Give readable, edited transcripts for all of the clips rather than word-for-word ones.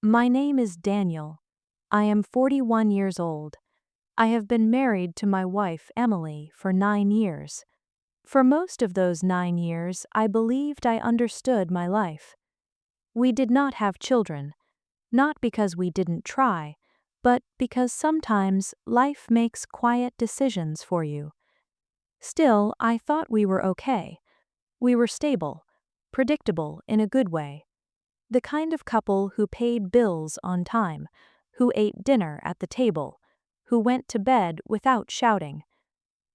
My name is Daniel. I am 41 years old. I have been married to my wife, Emily, for 9 years. For most of those 9 years, I believed I understood my life. We did not have children, not because we didn't try, but because sometimes life makes quiet decisions for you. Still, I thought we were okay. We were stable, predictable in a good way. The kind of couple who paid bills on time, who ate dinner at the table, who went to bed without shouting.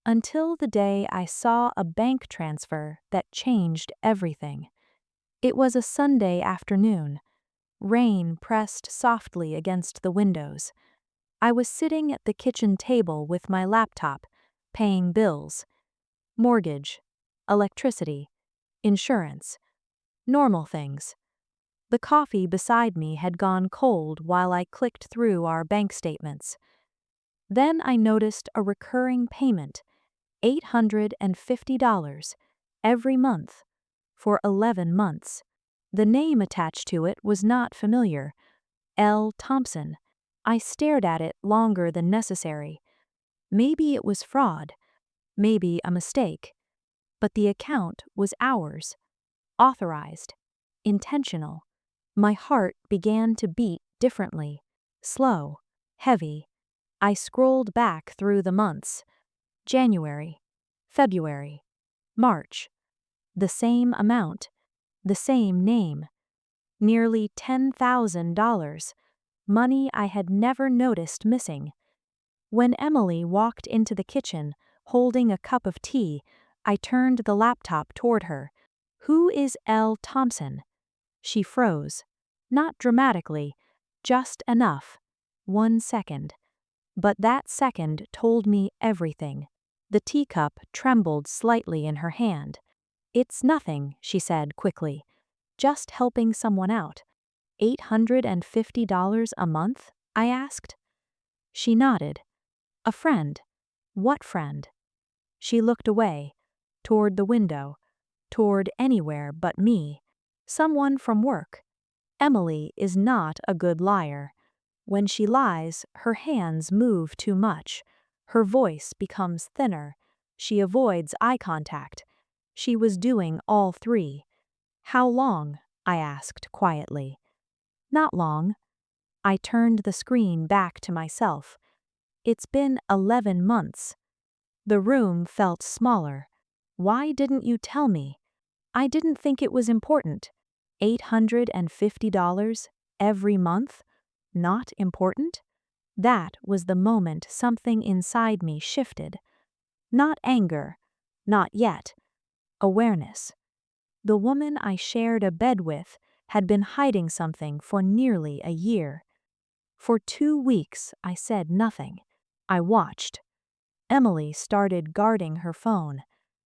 Until the day I saw a bank transfer that changed everything. It was a Sunday afternoon. Rain pressed softly against the windows. I was sitting at the kitchen table with my laptop, paying bills. Mortgage, electricity, insurance, normal things. The coffee beside me had gone cold while I clicked through our bank statements. Then I noticed a recurring payment, $850, every month, for 11 months. The name attached to it was not familiar. L. Thompson. I stared at it longer than necessary. Maybe it was fraud, maybe a mistake. But the account was ours, authorized, intentional. My heart began to beat differently, slow, heavy. I scrolled back through the months. January, February, March. The same amount, the same name. Nearly $10,000, money I had never noticed missing. When Emily walked into the kitchen, holding a cup of tea, I turned the laptop toward her. "Who is L. Thompson?" She froze. Not dramatically, just enough. 1 second. But that second told me everything. The teacup trembled slightly in her hand. "It's nothing," she said quickly. "Just helping someone out." $850 a month? I asked. She nodded. "A friend." "What friend?" She looked away, toward the window, toward anywhere but me. "Someone from work." Emily is not a good liar. When she lies, her hands move too much. Her voice becomes thinner. She avoids eye contact. She was doing all three. "How long?" I asked quietly. "Not long." I turned the screen back to myself. "It's been 11 months. The room felt smaller. "Why didn't you tell me?" "I didn't think it was important." $850 every month? Not important? That was the moment something inside me shifted. Not anger. Not yet. Awareness. The woman I shared a bed with had been hiding something for nearly a year. For 2 weeks, I said nothing. I watched. Emily started guarding her phone.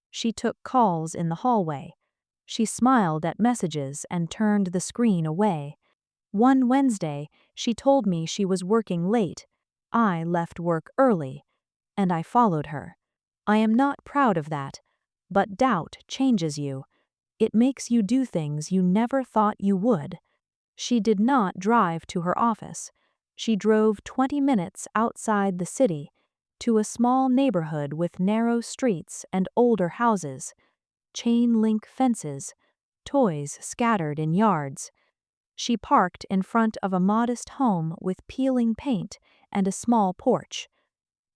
She took calls in the hallway. She smiled at messages and turned the screen away. One Wednesday, she told me she was working late. I left work early, and I followed her. I am not proud of that, but doubt changes you. It makes you do things you never thought you would. She did not drive to her office. She drove 20 minutes outside the city, to a small neighborhood with narrow streets and older houses. Chain-link fences, toys scattered in yards. She parked in front of a modest home with peeling paint and a small porch.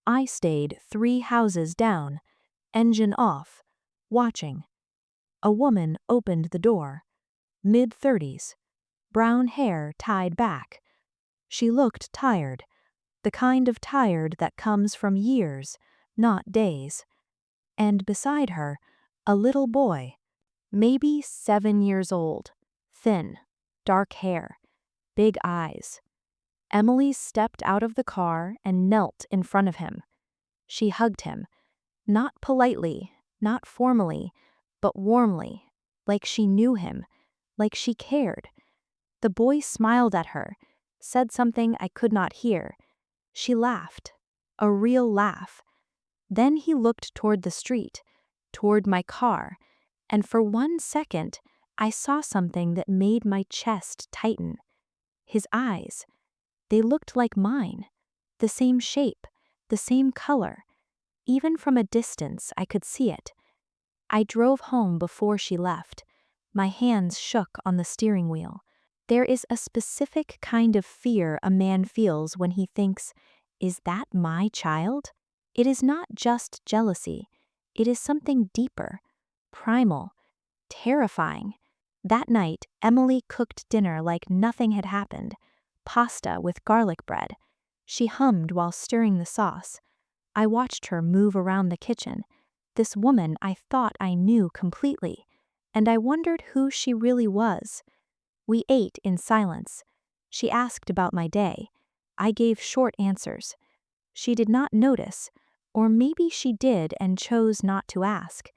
I stayed 3 houses down, engine off, watching. A woman opened the door. Mid-30s, brown hair tied back. She looked tired, the kind of tired that comes from years, not days. And beside her, a little boy, maybe 7 years old, thin, dark hair, big eyes. Emily stepped out of the car and knelt in front of him. She hugged him, not politely, not formally, but warmly, like she knew him, like she cared. The boy smiled at her, said something I could not hear. She laughed, a real laugh. Then he looked toward the street, toward my car, and for 1 second, I saw something that made my chest tighten. His eyes, they looked like mine. The same shape, the same color. Even from a distance, I could see it. I drove home before she left. My hands shook on the steering wheel. There is a specific kind of fear a man feels when he thinks, is that my child? It is not just jealousy. It is something deeper, primal, terrifying. That night, Emily cooked dinner like nothing had happened. Pasta with garlic bread. She hummed while stirring the sauce. I watched her move around the kitchen. This woman I thought I knew completely, and I wondered who she really was. We ate in silence. She asked about my day. I gave short answers. She did not notice, or maybe she did and chose not to ask.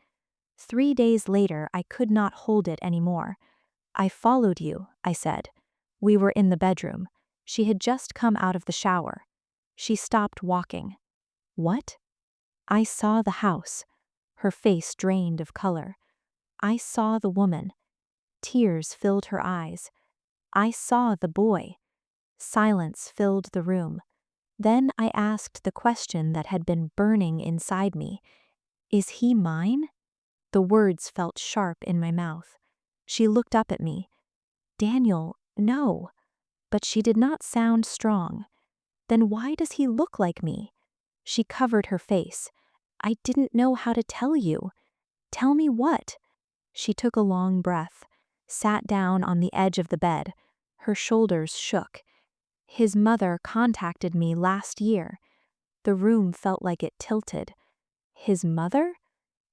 3 days later, I could not hold it anymore. I followed you, I said. We were in the bedroom. She had just come out of the shower. She stopped walking. What? I saw the house. Her face drained of color. I saw the woman. Tears filled her eyes. I saw the boy. Silence filled the room. Then I asked the question that had been burning inside me. Is he mine? The words felt sharp in my mouth. She looked up at me. Daniel, no. But she did not sound strong. Then why does he look like me? She covered her face. I didn't know how to tell you. Tell me what? She took a long breath, sat down on the edge of the bed. Her shoulders shook. His mother contacted me last year. The room felt like it tilted. His mother?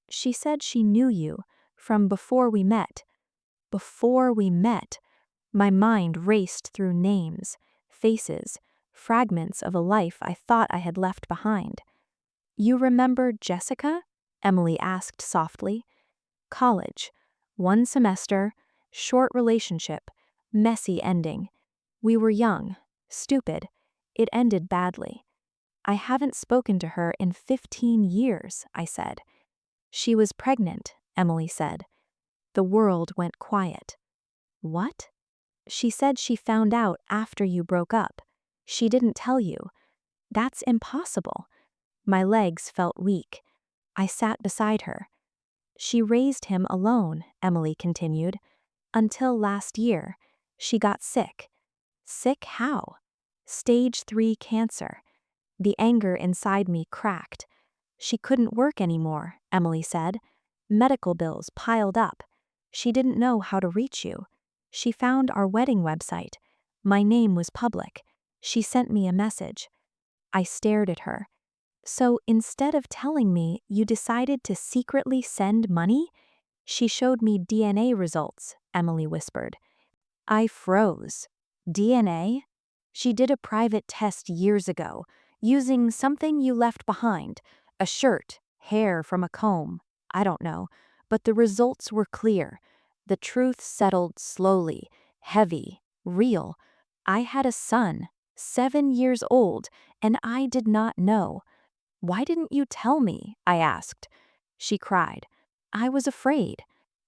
She said she knew you, from before we met. Before we met. My mind raced through names, faces, fragments of a life I thought I had left behind. You remember Jessica? Emily asked softly. College. 1 semester, short relationship, messy ending. We were young, stupid. It ended badly. I haven't spoken to her in 15 years, I said. She was pregnant, Emily said. The world went quiet. What? She said she found out after you broke up. She didn't tell you. That's impossible. My legs felt weak. I sat beside her. She raised him alone, Emily continued. Until last year. She got sick. Sick how? Stage 3 cancer. The anger inside me cracked. She couldn't work anymore, Emily said. Medical bills piled up. She didn't know how to reach you. She found our wedding website. My name was public. She sent me a message. I stared at her. So instead of telling me, you decided to secretly send money? She showed me DNA results, Emily whispered. I froze. DNA? She did a private test years ago, using something you left behind, a shirt, hair from a comb, I don't know, but the results were clear. The truth settled slowly, heavy, real. I had a son, 7 years old, and I did not know. Why didn't you tell me? I asked. She cried. I was afraid.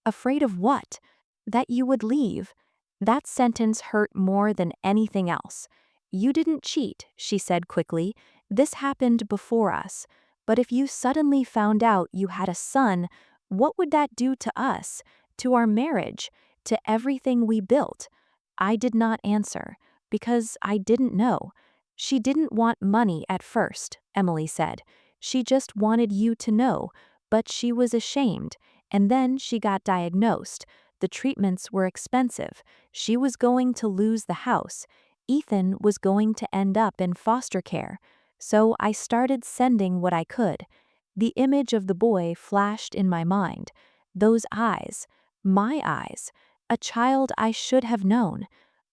Afraid of what? That you would leave. That sentence hurt more than anything else. You didn't cheat, she said quickly. This happened before us. But if you suddenly found out you had a son, what would that do to us, to our marriage, to everything we built? I did not answer, because I didn't know. She didn't want money at first, Emily said. She just wanted you to know, but she was ashamed, and then she got diagnosed. The treatments were expensive. She was going to lose the house. Ethan was going to end up in foster care. So I started sending what I could. The image of the boy flashed in my mind. Those eyes, my eyes, a child I should have known.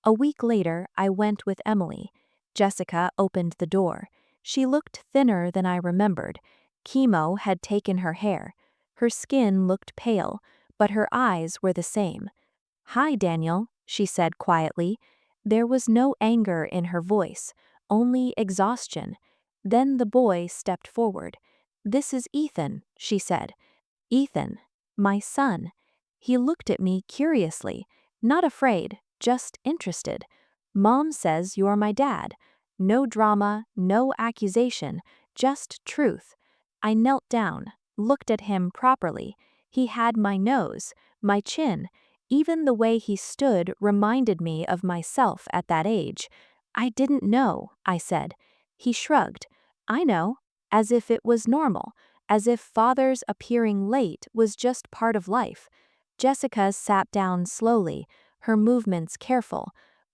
A week later, I went with Emily. Jessica opened the door. She looked thinner than I remembered. Chemo had taken her hair. Her skin looked pale, but her eyes were the same. Hi, Daniel, she said quietly. There was no anger in her voice, only exhaustion. Then the boy stepped forward. This is Ethan, she said. Ethan, my son. He looked at me curiously, not afraid, just interested. Mom says you're my dad. No drama, no accusation, just truth. I knelt down, looked at him properly. He had my nose, my chin. Even the way he stood reminded me of myself at that age. I didn't know, I said. He shrugged. I know, as if it was normal, as if fathers appearing late was just part of life. Jessica sat down slowly, her movements careful.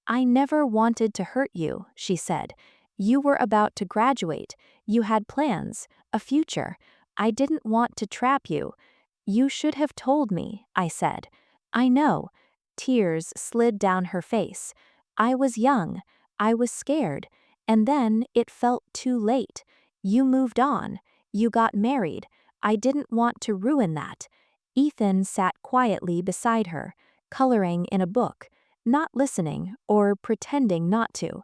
I never wanted to hurt you, she said. You were about to graduate. You had plans, a future. I didn't want to trap you. You should have told me, I said. I know. Tears slid down her face. I was young. I was scared. And then it felt too late. You moved on. You got married. I didn't want to ruin that. Ethan sat quietly beside her, coloring in a book, not listening or pretending not to.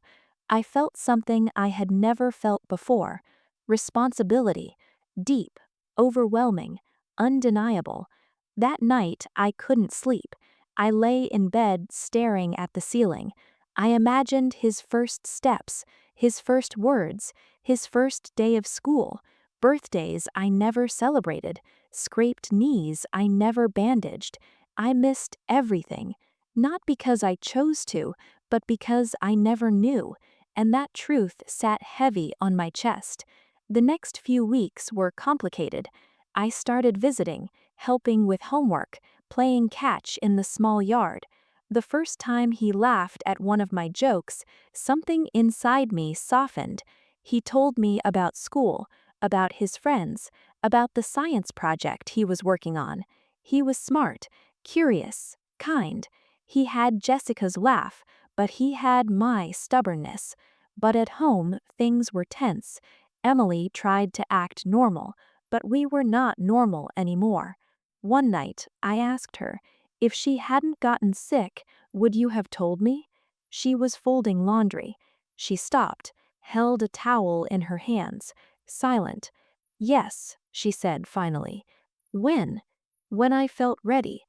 I felt something I had never felt before. Responsibility. Deep, overwhelming, undeniable. That night I couldn't sleep. I lay in bed staring at the ceiling. I imagined his first steps, his first words, his first day of school, birthdays I never celebrated, scraped knees I never bandaged. I missed everything, not because I chose to, but because I never knew, and that truth sat heavy on my chest. The next few weeks were complicated. I started visiting, helping with homework, playing catch in the small yard. The first time he laughed at one of my jokes, something inside me softened. He told me about school, about his friends, about the science project he was working on. He was smart, curious, kind. He had Jessica's laugh, but he had my stubbornness. But at home, things were tense. Emily tried to act normal, but we were not normal anymore. One night, I asked her, if she hadn't gotten sick, would you have told me? She was folding laundry. She stopped, held a towel in her hands, silent. Yes, she said finally. When? When I felt ready.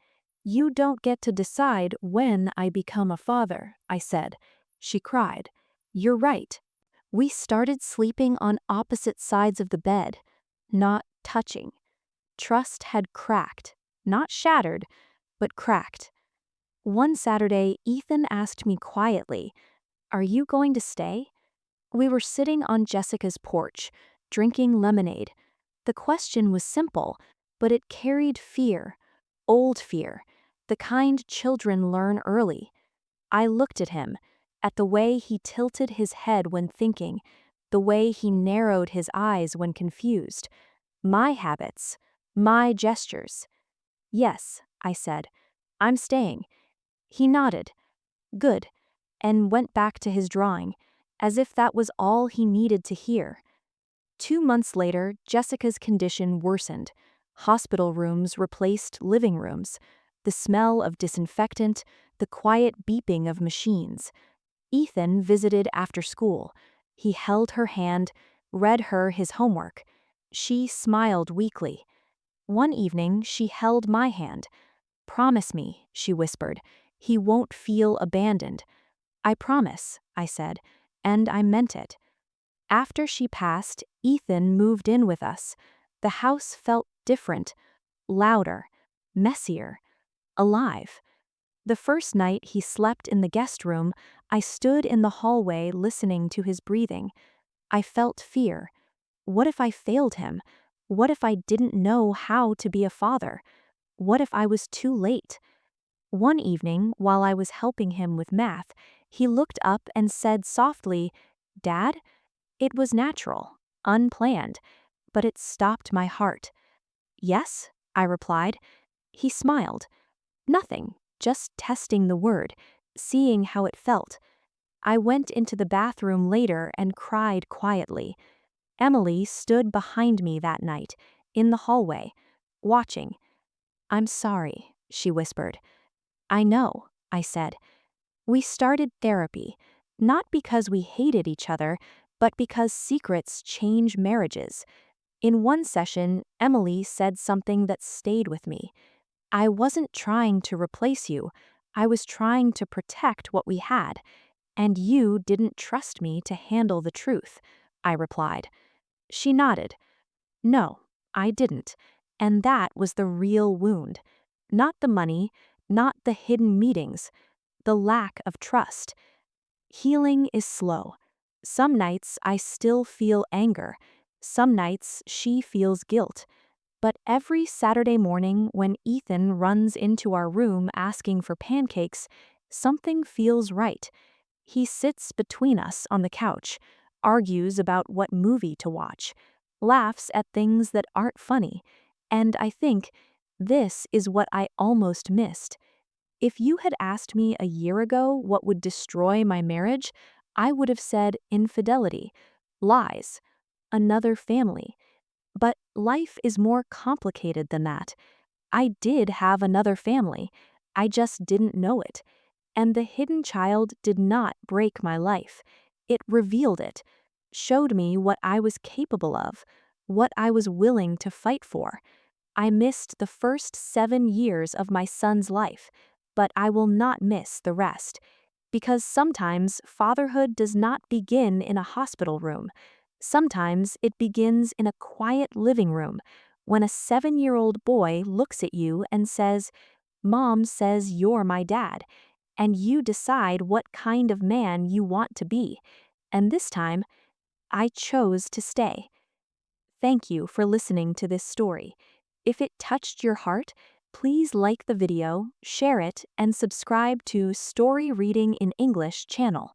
You don't get to decide when I become a father, I said. She cried. You're right. We started sleeping on opposite sides of the bed, not touching. Trust had cracked, not shattered, but cracked. One Saturday, Ethan asked me quietly, "Are you going to stay?" We were sitting on Jessica's porch, drinking lemonade. The question was simple, but it carried fear, old fear, the kind children learn early. I looked at him, at the way he tilted his head when thinking, the way he narrowed his eyes when confused. My habits, my gestures. Yes, I said, I'm staying. He nodded. Good, and went back to his drawing, as if that was all he needed to hear. 2 months later, Jessica's condition worsened. Hospital rooms replaced living rooms. The smell of disinfectant, the quiet beeping of machines. Ethan visited after school. He held her hand, read her his homework. She smiled weakly. One evening, she held my hand. Promise me, she whispered, he won't feel abandoned. I promise, I said, and I meant it. After she passed, Ethan moved in with us. The house felt different, louder, messier, alive. The first night he slept in the guest room, I stood in the hallway listening to his breathing. I felt fear. What if I failed him? What if I didn't know how to be a father? What if I was too late? One evening, while I was helping him with math, he looked up and said softly, "Dad?" It was natural, unplanned, but it stopped my heart. "Yes," I replied. He smiled. Nothing, just testing the word, seeing how it felt. I went into the bathroom later and cried quietly. Emily stood behind me that night, in the hallway, watching. "I'm sorry," she whispered. "I know," I said. We started therapy, not because we hated each other, but because secrets change marriages. In one session, Emily said something that stayed with me. "I wasn't trying to replace you. I was trying to protect what we had." "And you didn't trust me to handle the truth," I replied. She nodded. "No, I didn't. And that was the real wound. Not the money, not the hidden meetings, the lack of trust. Healing is slow. Some nights I still feel anger. Some nights she feels guilt. But every Saturday morning when Ethan runs into our room asking for pancakes, something feels right. He sits between us on the couch, argues about what movie to watch, laughs at things that aren't funny, and I think this is what I almost missed. If you had asked me a year ago what would destroy my marriage, I would have said infidelity, lies, another family. But life is more complicated than that. I did have another family. I just didn't know it. And the hidden child did not break my life. It revealed it, showed me what I was capable of, what I was willing to fight for. I missed the first 7 years of my son's life, but I will not miss the rest. Because sometimes fatherhood does not begin in a hospital room. Sometimes it begins in a quiet living room, when a 7-year-old boy looks at you and says, "Mom says you're my dad," and you decide what kind of man you want to be. And this time, I chose to stay. Thank you for listening to this story. If it touched your heart, please like the video, share it, and subscribe to Story Reading in English channel.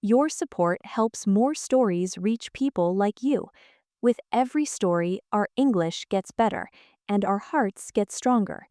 Your support helps more stories reach people like you. With every story, our English gets better, and our hearts get stronger.